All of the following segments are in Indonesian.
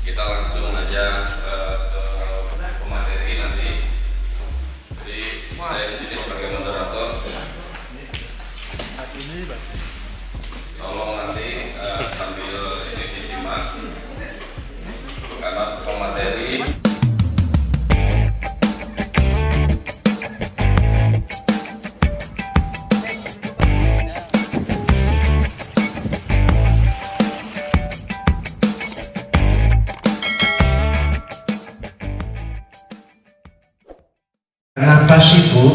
kita langsung aja ke pemateri nanti. Jadi saya di sini sebagai moderator. Tolong nanti sambil ini disimak karena pemateri. Kenapa sih Bu,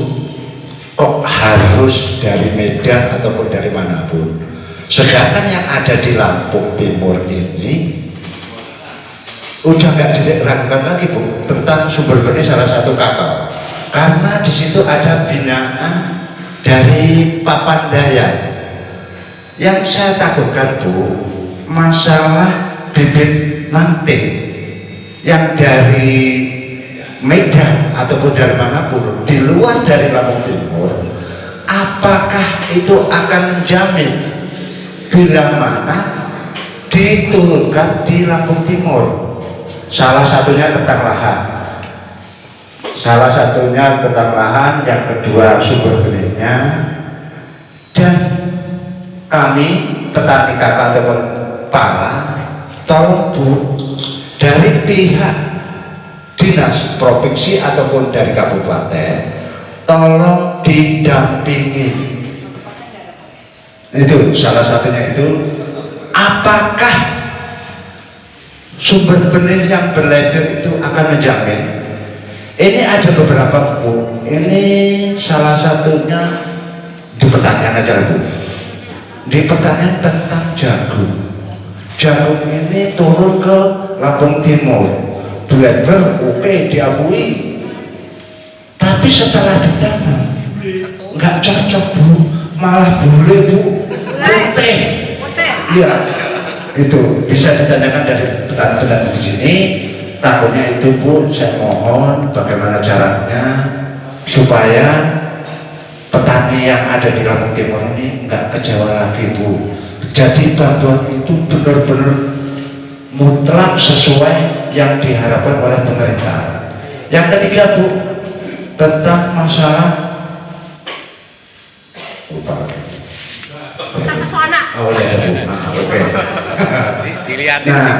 kok harus dari Medan ataupun dari manapun? Sedangkan yang ada di Lampung Timur ini udah nggak diragukan lagi Bu tentang sumber benih salah satu kakao, karena di situ ada binaan dari Papandayan. Yang saya takutkan Bu, masalah bibit nanting yang dari Medan ataupun dari manapun di luar dari Lampung Timur, apakah itu akan menjamin bila mana diturunkan di Lampung Timur? Salah satunya tentang lahan, yang kedua sumber benihnya, dan kami petani kakao ataupun pala, tolong Bu, dari pihak dinas provinsi ataupun dari kabupaten, tolong didampingi. Itu salah satunya itu, apakah sumber benih yang berlabel itu akan menjamin? Ini ada beberapa Bu, ini salah satunya di pertanian aja Bu, di pertanian tentang jagung. Jagung ini turun ke Lampung Timur, blender oke diakui, tapi setelah ditanam nggak cocok Bu, malah boleh Bu, putih. Iya, itu bisa ditanyakan dari petani-petani di sini. Takutnya itu Bu, saya mohon bagaimana caranya supaya petani yang ada di Lampung Timur ini nggak kecewa lagi Bu. Jadi bantuan itu benar-benar mutlak sesuai yang diharapkan oleh pemerintah. Yang ketiga Bu, tentang masalah pesona. Oh ya Bu, oke. Dilihatin. Nah,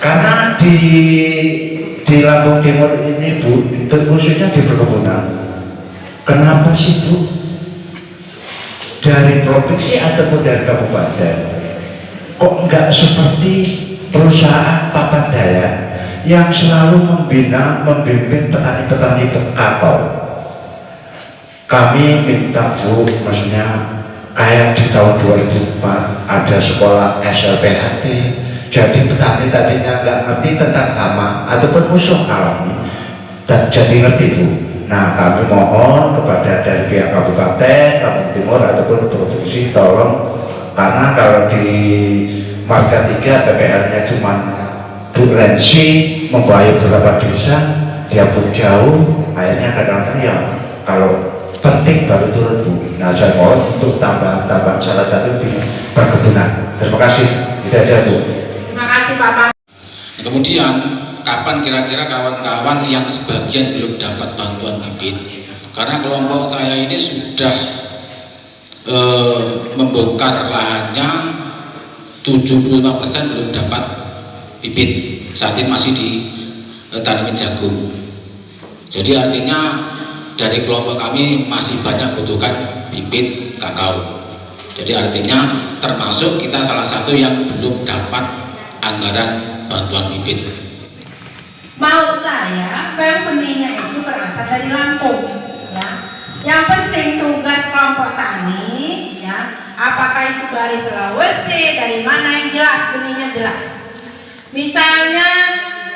karena di Lampung Timur ini Bu, khususnya di perkebunan, kenapa sih Bu dari provinsi ataupun dari kabupaten kok nggak seperti perusahaan Papandayan yang selalu membimbing petani-petani kakao? Kami minta Bu, maksudnya kayak di tahun 2004 ada sekolah SLPHT, jadi petani tadinya nggak ngerti tentang hama ataupun musuh alami dan jadi ngerti Bu. Nah, kami mohon kepada dari pihak kabupaten, Lampung Timur ataupun provinsi, tolong, karena kalau di Marga 3 PPR-nya cuma Bu Lensi membawa beberapa desa, dia pun jauh, akhirnya kadang-kadang ya kalau penting baru turun Bu. Nah, saya mohon untuk tambahan salah satu di perkebunan. Terima kasih, itu aja Bu. Terima kasih Bapak. Kemudian kapan kira-kira kawan-kawan yang sebagian belum dapat bantuan bibit? Karena kelompok saya ini sudah membongkar lahannya, 75% belum dapat bibit, saat ini masih ditanamin jagung. Jadi artinya dari kelompok kami masih banyak butuhkan bibit kakao. Jadi artinya termasuk kita salah satu yang belum dapat anggaran bantuan bibit. Mau saya, benihnya itu berasal dari Lampung, ya. Yang penting tugas kelompok tani, ya. Apakah itu dari Sulawesi, dari mana yang jelas, benihnya jelas. Misalnya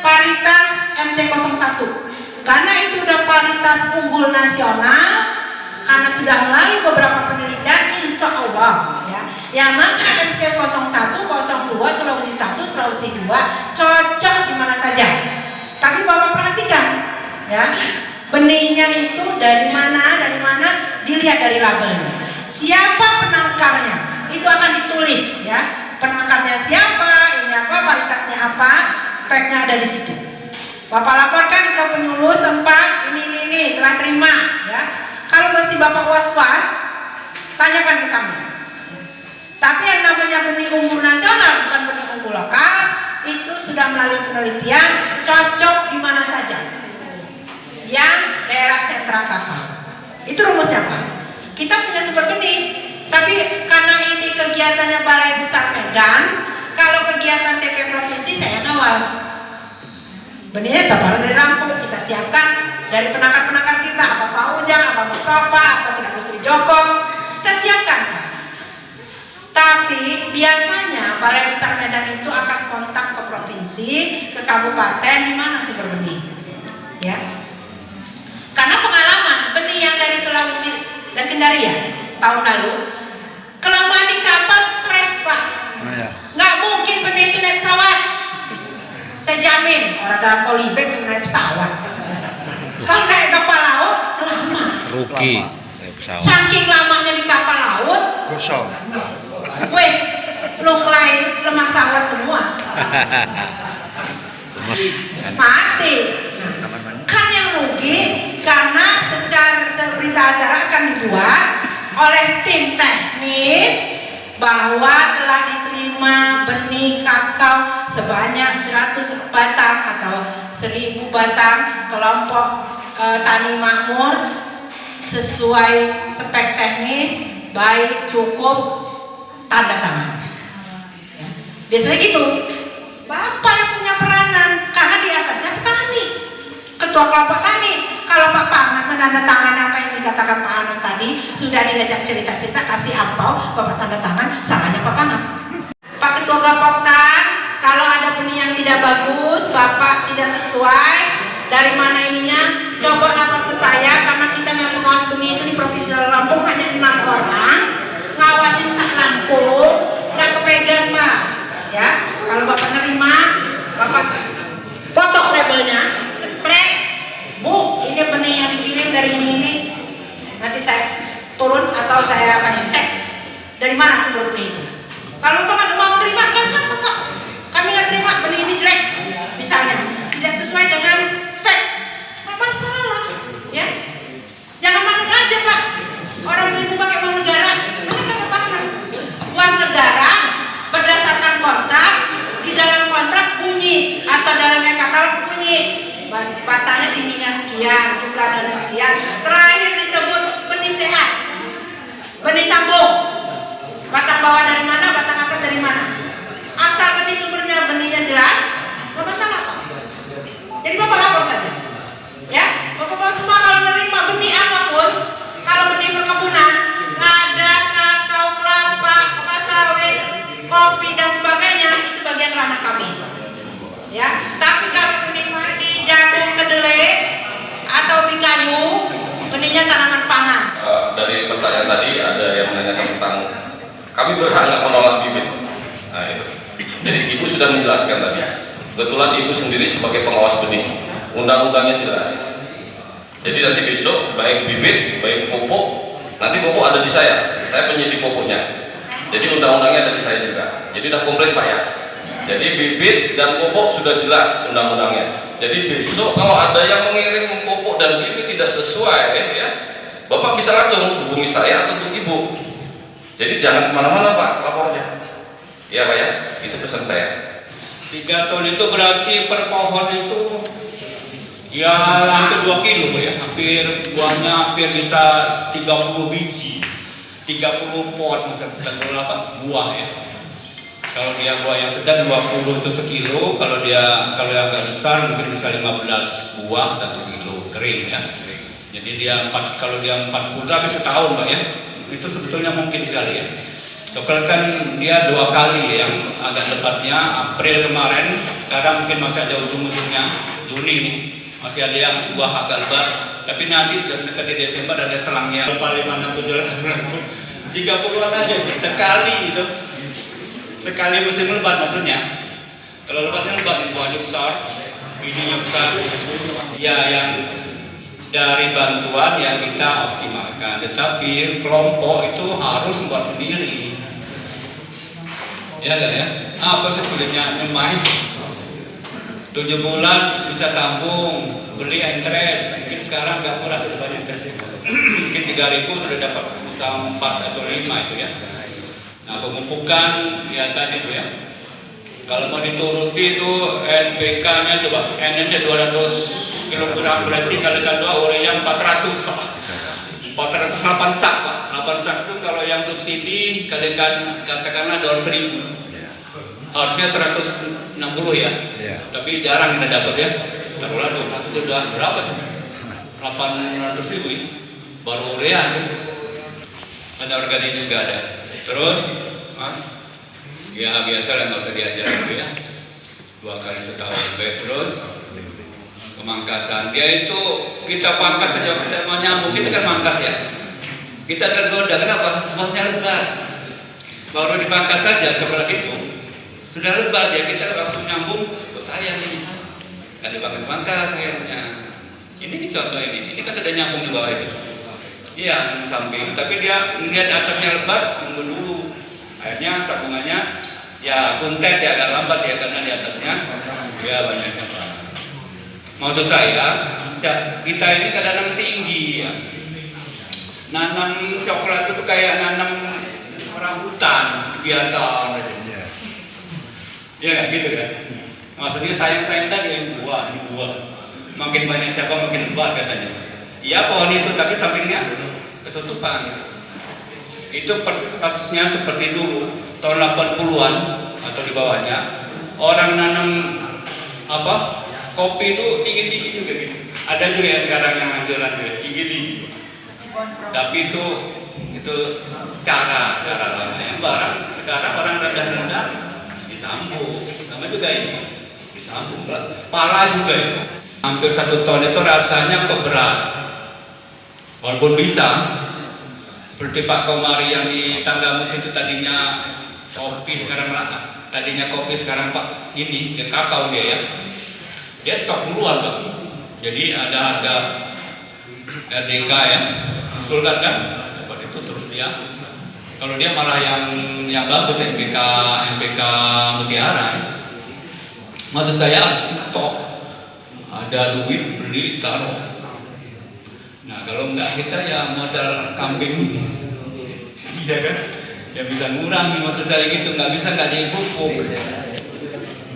paritas MC01, karena itu udah paritas unggul nasional, karena sudah melalui beberapa penelitian, insya Allah, ya. Yang mana MC01, 02, Sulawesi 1, Sulawesi 2 cocok di mana saja. Tapi Bapak perhatikan, ya, benihnya itu dari mana dilihat dari labelnya. Siapa penangkarnya itu akan ditulis, ya, penakarnya siapa, ini apa, varietasnya apa, speknya ada di situ. Bapak laporkan ke penyuluh sempat ini telah terima ya. Kalau masih Bapak was-was, tanyakan ke kami. Tapi yang namanya benih unggul nasional bukan benih unggul lokal, itu sudah melalui penelitian cocok di mana saja. Yang daerah sentra kakao. Itu rumusnya Pak. Kita punya sumber benih, tapi karena ini kegiatannya Balai Besar Medan, kalau kegiatan TP Provinsi saya ngawal. Benihnya tetap harus dari Lampung, kita siapkan dari penakar-penakar kita, apa Pak Ujang, apa Mustafa, apa Tidak Kusri Joko, kita siapkan Pak. Tapi biasanya Balai Besar Medan itu akan kontak ke provinsi, ke kabupaten, di mana sumber benih, ya. Karena pengalaman benih yang dari Sulawesi dan Kendaria tahun lalu, kelamaan di kapal stres Pak. Nggak mungkin benih itu naik pesawat. Saya jamin orang dalam polybag itu naik pesawat. Kalau naik kapal laut lama. Rugi. Saking lamanya di kapal laut, Kosong. wes lunglai lemah sawat semua. Mati. Nah, kan yang rugi karena secara berita acara akan dibuat oleh tim teknis bahwa telah diterima benih kakao sebanyak 100 batang atau 1000 batang kelompok tani makmur sesuai spek teknis, baik, cukup, tanda tangan. Ya. Biasanya gitu. Bapak yang punya peranan karena di atasnya petani, ketua kelompok tani. Kalau Pak Pangan menandatangani apa yang dikatakan Pak Anand tadi, sudah diajak cerita-cerita, kasih ampau, Bapak tanda tangan, salahnya Pak Pangan. Pak Ketua Gapoktan, kalau ada benih yang tidak bagus, Bapak tidak sesuai, dari mana ininya, coba lapor ke saya, karena kita yang pengawas benih itu di Provinsi Lampung hanya 6 orang, ngawasin sak Lampung, nggak kepegang Pak. Ya, kalau Bapak nerima, Bapak foto labelnya, cetrek, Bu, ini benih yang dikirim dari ini. Nanti saya turun atau saya akan cek dari mana sumber benih itu. Kalau Bapak nggak mau terima, kan Bapak, kami nggak terima benih ini jelek, misalnya tidak sesuai dengan spek, nggak masalah, ya. Jangan manut aja Pak. Orang beli itu pakai uang negara, mana kata tangan? Uang negara berdasarkan kontrak, di dalam kontrak bunyi atau dalam katalog bunyi batangnya tingginya sekian, jumlah dana sekian, terakhir disebut benih sehat, benih sambung, batang bawah dari mana, batang atas dari mana, asal benih sumbernya benihnya jelas, nggak masalah Pak. Jadi Bapak lapor saja, ya. Bapak semua kalau menerima benih apapun, kalau benih perkebunan, ada kakao, kelapa, kelapa sawit, kopi dan sebagainya, itu bagian ranah kami. Ya, tapi kalau benih padi, jagung, kedelai atau ubi kayu, benihnya tanaman pangan. Dari pertanyaan tadi ada yang menanyakan tentang kami berhak nggak menolak bibit. Nah itu. Jadi Ibu sudah menjelaskan tadi. Kebetulan Ibu sendiri sebagai pengawas benih, undang-undangnya jelas. Jadi nanti besok baik bibit, baik pupuk, nanti pupuk ada di saya penyidik pupuknya. Jadi undang-undangnya ada di saya juga. Jadi udah komplit Pak ya. Jadi bibit dan pupuk sudah jelas undang-undangnya. Jadi besok kalau ada yang mengirim pupuk dan bibit tidak sesuai, ya, Bapak bisa langsung hubungi saya atau Ibu. Jadi jangan kemana-mana Pak lapornya. Iya Pak ya, itu pesan saya. 3 ton itu berarti per pohon itu ya hampir 2 kilo ya, hampir buahnya hampir bisa 30 biji, 30 pot misalnya 8 buah ya. Kalau dia buah yang sedang 20 itu sekilo, kalau yang agak besar mungkin bisa 15 buah 1 kilo kering ya. Jadi dia kalau dia 40 habis setahun Pak ya. Itu sebetulnya mungkin sekali ya. Coklat kan dia 2 kali ya, yang agak tepatnya April kemarin, kadang mungkin masih ada ujung-ujungnya Juni nih, masih ada yang buah agak lebat. Tapi nanti sudah mendekati Desember ada selangnya 5, 6, 7, 30-an aja sih sekali itu. Sekali musim lebat maksudnya. Kalau lebatnya lebat, buahnya besar, bijinya besar. Ya yang dari bantuan yang kita optimalkan, tetapi kelompok itu harus buat sendiri. Ya kan ya? Apa sih sulitnya nyemai? 7 bulan bisa tabung, beli interest. Mungkin sekarang nggak murah, sudah banyak interest. Mungkin 3.000 sudah dapat bisa 4 atau 5 itu ya. Nah, pemupukan ya tadi itu ya. Kalau mau dituruti itu NPK-nya coba, N-nya 200 kg berarti kalikan 2 urea 400 Pak. 408 sak Pak. 8 sak itu kalau yang subsidi kalikan katakanlah 200.000. Harusnya 160 ya. Tapi jarang kita dapat ya. Taruhlah 200 itu udah berapa tuh? 800.000 ya. Baru urea itu. Ada organik juga ada. Terus Mas, ya biasa lah, nggak usah diajar itu ya. 2 kali setahun. Terus pemangkasan. Dia itu kita pangkas saja, kita mau nyambung, kita kan mangkas ya. Kita tergoda, kenapa? Buatnya lebar. Baru dipangkas saja sebelah itu sudah lebar dia, kita langsung nyambung. Oh sayang ini, nggak dipangkas-pangkas sayangnya. Ini contoh ini kan sudah nyambung di bawah itu. Iya, samping. Tapi dia melihat asapnya lebar, nunggu dulu. Akhirnya sambungannya ya kuntet ya, agak lambat ya karena di atasnya ya banyak. Maksud saya, kita ini kadang-kadang tinggi ya. Nanam coklat itu kayak nanam rambutan di atas. Ya gitu kan. Maksudnya sayang tadi yang buah, ini buah. Makin banyak cabang makin lebat katanya. Iya pohon itu tapi sampingnya ketutupan. Itu kasusnya seperti dulu tahun 80-an atau di bawahnya orang nanam apa kopi itu tinggi-tinggi juga gitu. Ada juga yang sekarang yang anjuran juga tinggi-tinggi. Tapi itu cara lama yang barang. Sekarang orang rendah-rendah disambung. Sama juga ini disambung. Pala juga itu. Hampir 1 ton itu rasanya kok berat. Walaupun bisa. Seperti Pak Komari yang di Tanggamus itu tadinya kopi sekarang Pak ini dia kakao dia ya. Dia stok duluan Pak. Jadi ada harga RDK ya, usulkan kan, dapat itu terus dia. Kalau dia malah yang bagus NPK Mutiara. Ya. Maksud saya stok, ada duit beli taruh. Nah kalau enggak kita ya modal kambing, iya kan? Ya bisa ngurangi maksud saya gitu, nggak bisa nggak dipupuk.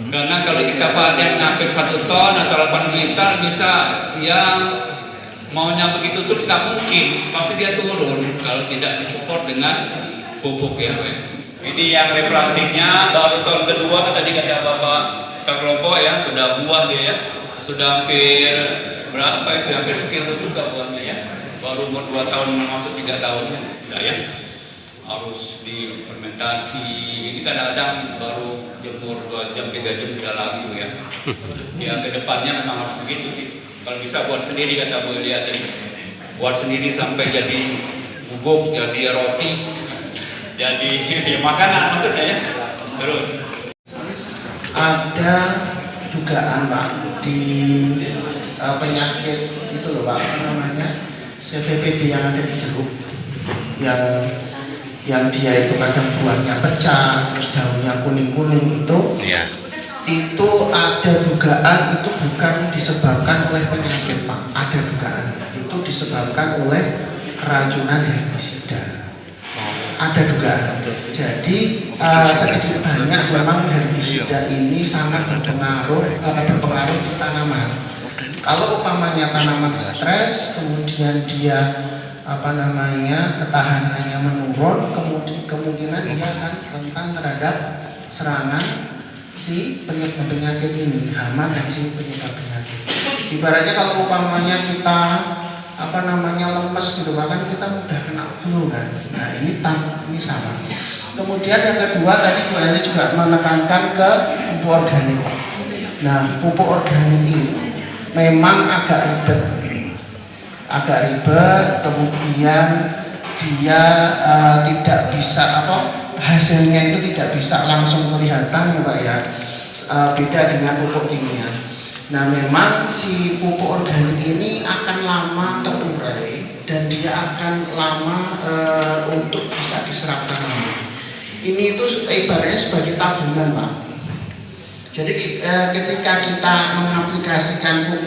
Karena kalau kita panen hampir 1 ton atau 8 kuintal bisa ya maunya begitu terus nggak mungkin, pasti dia turun kalau tidak disupport dengan pupuk ya. Ini yang replantingnya baru tahun kedua tadi kata Bapak Kelompok ya, sudah buah dia ya, sudah hampir berapa itu, hampir sekilo juga buahnya ya, baru umur 2 tahun masuk 3 tahun ya, harus difermentasi. Ini kadang-kadang baru jemur 2 jam 3 jam sudah laku ya. Ya kedepannya memang harus begitu sih. Kalau bisa buat sendiri kata Bu Elia tadi, buat sendiri sampai jadi bubuk, jadi roti, jadi ya makanan maksudnya ya. Terus ada dugaan Pak di penyakit itu loh Pak, apa namanya CVPD yang ada di jeruk, yang dia itu kadang buahnya pecah, terus daunnya kuning-kuning itu. Iya. Itu ada dugaan itu bukan disebabkan oleh penyakit Pak, ada dugaan itu disebabkan oleh keracunan herbisida. Ada dugaan. Jadi sedikit banyak memang herbisida ini sangat berpengaruh ke tanaman. Kalau umpamanya tanaman stres, kemudian dia ketahanannya menurun, kemungkinan dia akan rentan terhadap serangan si penyakit ini, hama dan si penyebab penyakit. Ibaratnya kalau umpamanya kita lemes gitu, bahkan kita mudah kena flu kan. Nah ini sama. Kemudian yang kedua tadi Bu Eni juga menekankan ke pupuk organik. Nah pupuk organik ini memang agak ribet, kemudian dia tidak bisa hasilnya itu tidak bisa langsung kelihatan ya Pak ya, beda dengan pupuk kimia. Nah memang si pupuk organik ini akan lama terurai dan dia akan lama untuk bisa diserap tanaman. Ini itu ibaratnya sebagai tabungan Pak. Jadi ketika kita mengaplikasikan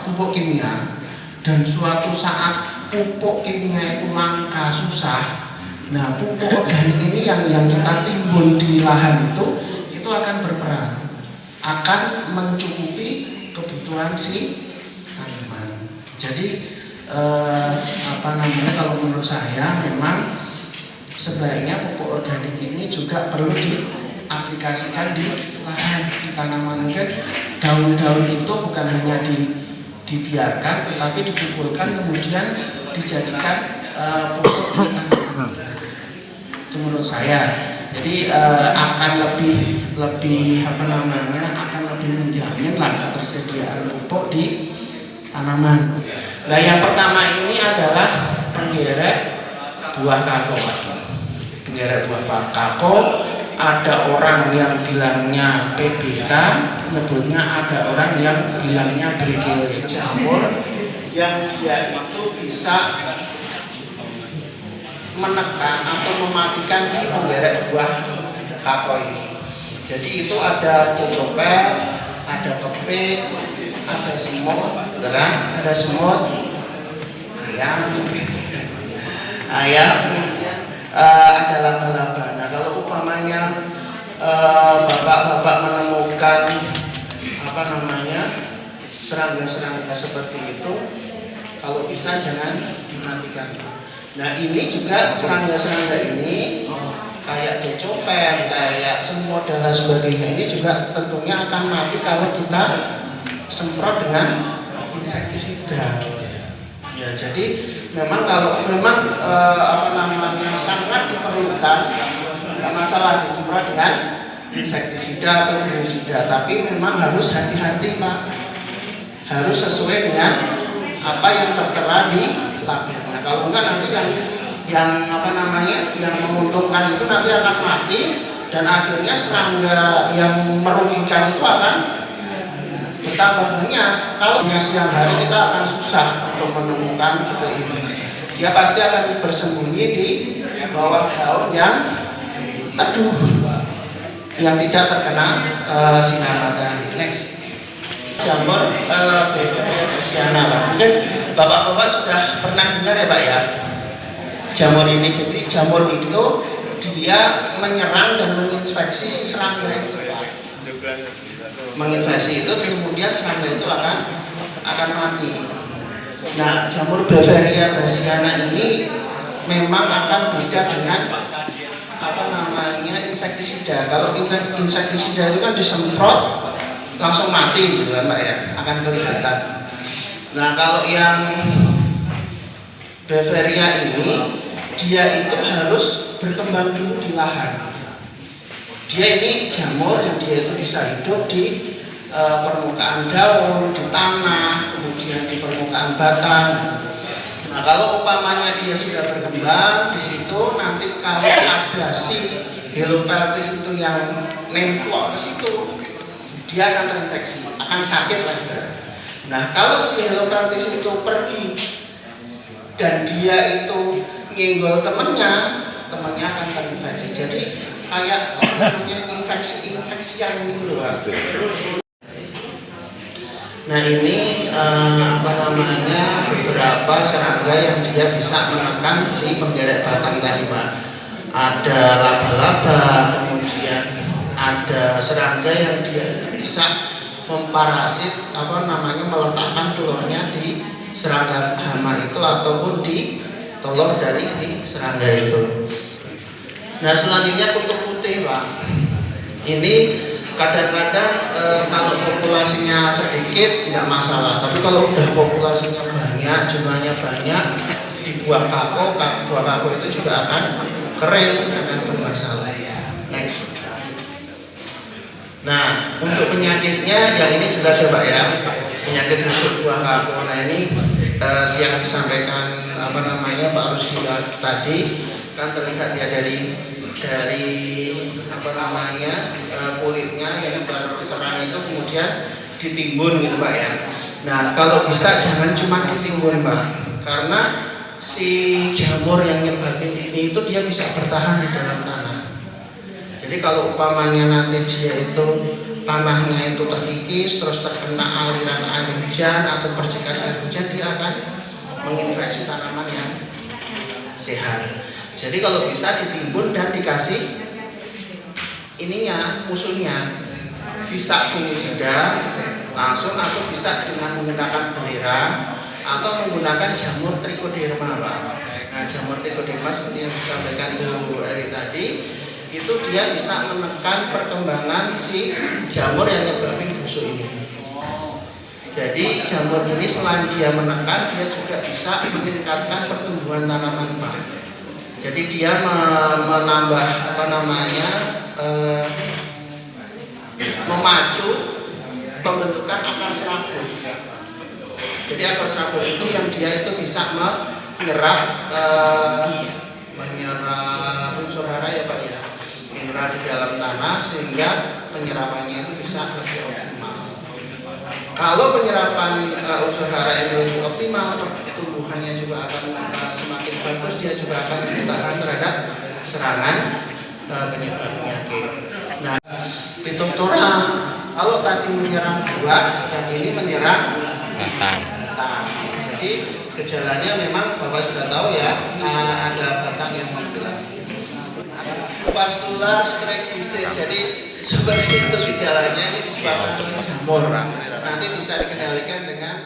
pupuk kimia dan suatu saat pupuk kimia itu langka susah, nah pupuk organik ini yang kita timbun di lahan itu akan berperan, akan mencukupi kebutuhan si tanaman. Jadi kalau menurut saya memang sebaiknya pupuk organik ini juga perlu diaplikasikan di lahan, di tanaman. Mungkin daun-daun itu bukan hanya dibiarkan, tetapi dikumpulkan kemudian dijadikan pupuk di tanaman. Itu menurut saya. Jadi akan lebih akan lebih menjamin lah ketersediaan pupuk di tanaman. Nah, yang pertama ini adalah penggerek buah kakao. Penggerek buah kakao, ada orang yang bilangnya PBK, nyebutnya ada orang yang bilangnya bergil jamur, yang dia itu bisa menekan atau mematikan si penggerek buah kakao ini. Jadi itu ada cecopet, ada kepik, ada semut, ada semut, ayam, ada laba-laba. Nah, kalau umpamanya bapak-bapak menemukan serangga-serangga seperti itu, kalau bisa jangan dimatikan. Nah, ini juga serangga-serangga ini kayak cecopet, kayak semut dan lain sebagainya, ini juga tentunya akan mati kalau kita semprot dengan insektisida. Ya, jadi memang kalau sangat diperlukan, nggak masalah disemprot dengan insektisida atau fungisida, tapi memang harus hati-hati Pak, harus sesuai dengan apa yang tertera di labelnya. Kalau enggak nanti yang menguntungkan itu nanti akan mati, dan akhirnya serangga yang merugikan itu akan bertambah banyak. Kalau siang hari kita akan susah untuk menemukan ini. Dia pasti akan bersembunyi di bawah daun yang teduh, yang tidak terkena sinar matahari. Next, jamur Persiana, Pak. Mungkin bapak-bapak sudah pernah dengar ya Pak ya, jamur ini. Jadi jamur itu dia menyerang dan menginfeksi si serangga itu. Menginfeksi itu, kemudian serangga itu akan mati. Nah, jamur Beveria bassiana ini memang akan beda dengan insektisida. Kalau insektisida itu kan disemprot langsung mati gitu kan Pak ya, akan kelihatan. Nah, kalau yang Beveria ini, dia itu harus berkembang dulu di lahan. Dia ini jamur yang dia itu bisa hidup di permukaan daun, di tanah, kemudian di permukaan batang. Nah, kalau umpamanya dia sudah berkembang di situ, nanti kalau ada si Helopeltis itu yang nempel ke situ, dia akan terinfeksi, akan sakit lah. Nah, kalau si Helopeltis itu pergi dan dia itu nyenggol temannya akan terinfeksi. Jadi kayak infeksi yang ini loh. Nah, ini beberapa serangga yang dia bisa menekan si penggerek batang tadi Pak. Ada laba-laba, kemudian ada serangga yang dia itu bisa memparasit meletakkan telurnya di serangga hama itu ataupun di telur dari si serangga itu. Nah, selanjutnya kutu putih Pak. Ini kadang-kadang kalau populasinya sedikit tidak masalah, tapi kalau udah populasinya banyak, jumlahnya banyak, di buah kakao itu juga akan kering, akan bermasalah. Next. Nah, untuk penyakitnya yang ini jelas ya Pak ya, penyakit busuk buah kakao. Nah, ini yang disampaikan Pak Rusdi tadi kan terlihat ya dari kulitnya yang terserang itu kemudian ditimbun gitu Pak ya. Nah, kalau bisa jangan cuma ditimbun Pak, karena si jamur yang nyebabin ini itu dia bisa bertahan di dalam tanah. Jadi kalau umpamanya nanti dia itu tanahnya itu terkikis terus terkena aliran air hujan atau percikan air hujan, dia akan menginfeksi tanaman yang sehat. Jadi kalau bisa ditimbun dan dikasih ininya, musuhnya, bisa fungisida langsung atau bisa dengan menggunakan belerang atau menggunakan jamur trichoderma, Pak. Nah, jamur trichoderma seperti yang disampaikan Bu Eri tadi, itu dia bisa menekan perkembangan si jamur yang nyebabin busuk ini. Jadi jamur ini selain dia menekan, dia juga bisa meningkatkan pertumbuhan tanaman, Pak. Jadi dia menambah memacu pembentukan akar serabut. Jadi akar serabut itu yang dia itu bisa menyerap unsur hara ya Pak ya, mineral di dalam tanah sehingga penyerapannya itu bisa lebih optimal. Kalau penyerapan unsur hara ini lebih optimal, pertumbuhannya juga akan semakin bagus, dia juga akan bertahan terhadap serangan penyebab penyakit. Nah, Phytophthora kalau tadi menyerang buah, yang ini menyerang batang. Jadi gejalanya memang Bapak sudah tahu ya, ada batang yang menghilang. Vascular streak disease, jadi seperti itu gejalanya, ini disebabkan oleh jamur. Nanti bisa dikendalikan dengan